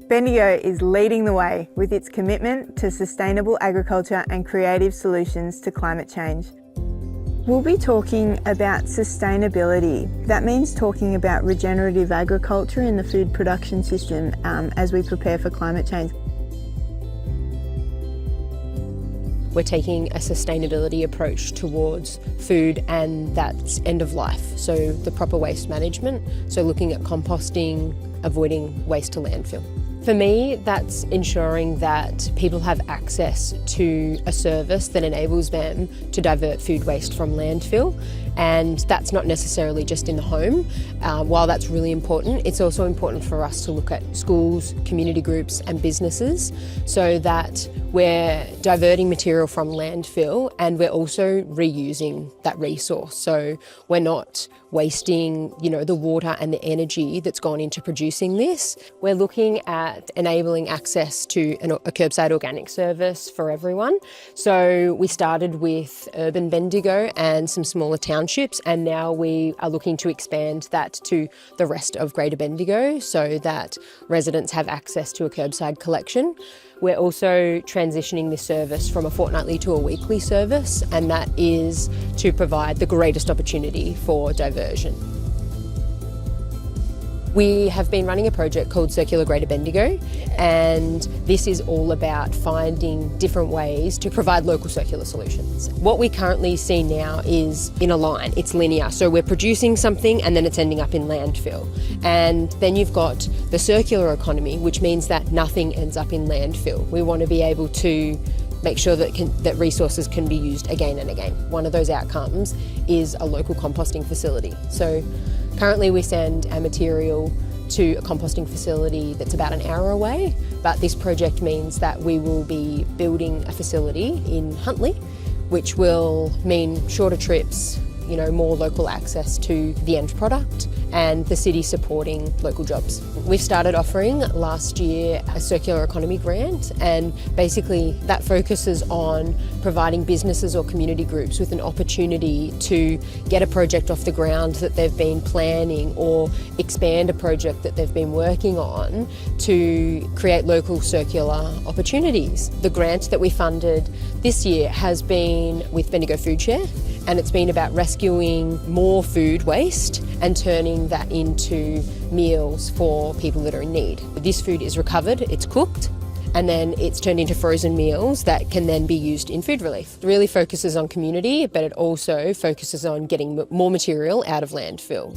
Bendigo is leading the way with its commitment to sustainable agriculture and creative solutions to climate change. We'll be talking about sustainability. That means talking about regenerative agriculture in the food production system as we prepare for climate change. We're taking a sustainability approach towards food, and that's end of life. So the proper waste management, so looking at composting, avoiding waste to landfill. For me, that's ensuring that people have access to a service that enables them to divert food waste from landfill. And that's not necessarily just in the home. While that's really important, it's also important for us to look at schools, community groups and businesses so that we're diverting material from landfill and we're also reusing that resource. So we're not wasting, the water and the energy that's gone into producing this. We're looking at enabling access to a curbside organic service for everyone. So we started with urban Bendigo and some smaller townships, and now we are looking to expand that to the rest of Greater Bendigo so that residents have access to a curbside collection. We're also transitioning this service from a fortnightly to a weekly service, and that is to provide the greatest opportunity for diversion. We have been running a project called Circular Greater Bendigo, and this is all about finding different ways to provide local circular solutions. What we currently see now is in a line, it's linear. So we're producing something and then it's ending up in landfill. And then you've got the circular economy, which means that nothing ends up in landfill. We want to be able to make sure that resources can be used again and again. One of those outcomes is a local composting facility. So currently we send our material to a composting facility that's about an hour away, but this project means that we will be building a facility in Huntley, which will mean shorter trips, more local access to the end product, and the city supporting local jobs. We've started offering last year a circular economy grant, and basically that focuses on providing businesses or community groups with an opportunity to get a project off the ground that they've been planning or expand a project that they've been working on to create local circular opportunities. The grant that we funded this year has been with Bendigo Food Share, and it's been about rescuing more food waste and turning that into meals for people that are in need. This food is recovered, it's cooked, and then it's turned into frozen meals that can then be used in food relief. It really focuses on community, but it also focuses on getting more material out of landfill.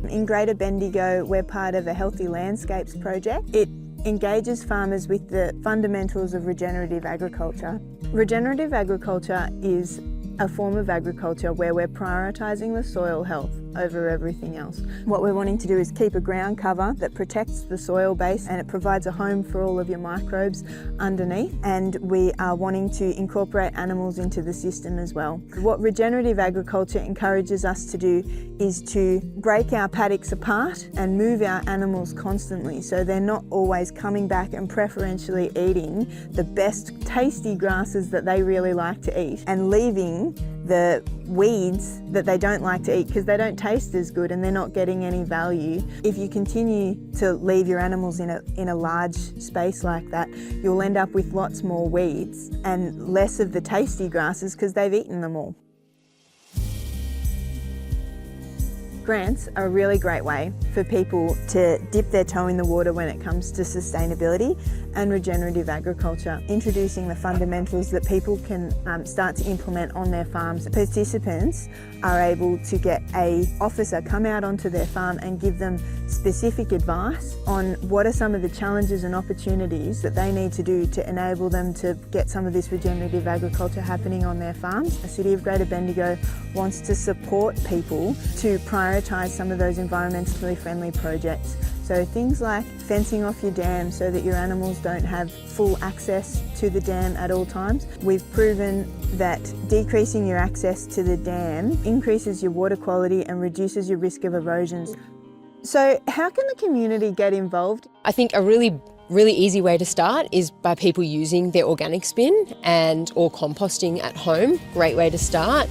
In Greater Bendigo, we're part of a Healthy Landscapes project. It engages farmers with the fundamentals of regenerative agriculture. Regenerative agriculture is a form of agriculture where we're prioritising the soil health over everything else. What we're wanting to do is keep a ground cover that protects the soil base and it provides a home for all of your microbes underneath, and we are wanting to incorporate animals into the system as well. What regenerative agriculture encourages us to do is to break our paddocks apart and move our animals constantly so they're not always coming back and preferentially eating the best tasty grasses that they really like to eat and leaving the weeds that they don't like to eat because they don't taste as good and they're not getting any value. If you continue to leave your animals in a large space like that, you'll end up with lots more weeds and less of the tasty grasses because they've eaten them all. Grants are a really great way for people to dip their toe in the water when it comes to sustainability and regenerative agriculture, introducing the fundamentals that people can start to implement on their farms. Participants are able to get an officer come out onto their farm and give them specific advice on what are some of the challenges and opportunities that they need to do to enable them to get some of this regenerative agriculture happening on their farms. The City of Greater Bendigo wants to support people to prioritise some of those environmentally friendly projects. So things like fencing off your dam so that your animals don't have full access to the dam at all times. We've proven that decreasing your access to the dam increases your water quality and reduces your risk of erosions. So how can the community get involved? I think a really easy way to start is by people using their organic bin or composting at home. Great way to start.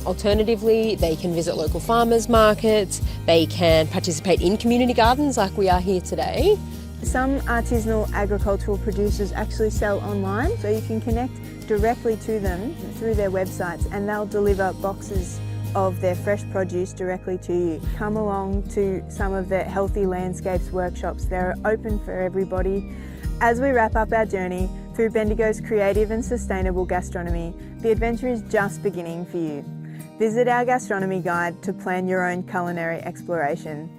Alternatively, they can visit local farmers markets, they can participate in community gardens like we are here today. Some artisanal agricultural producers actually sell online, so you can connect directly to them through their websites and they'll deliver boxes of their fresh produce directly to you. Come along to some of the Healthy Landscapes workshops. They're open for everybody. As we wrap up our journey through Bendigo's creative and sustainable gastronomy, the adventure is just beginning for you. Visit our gastronomy guide to plan your own culinary exploration.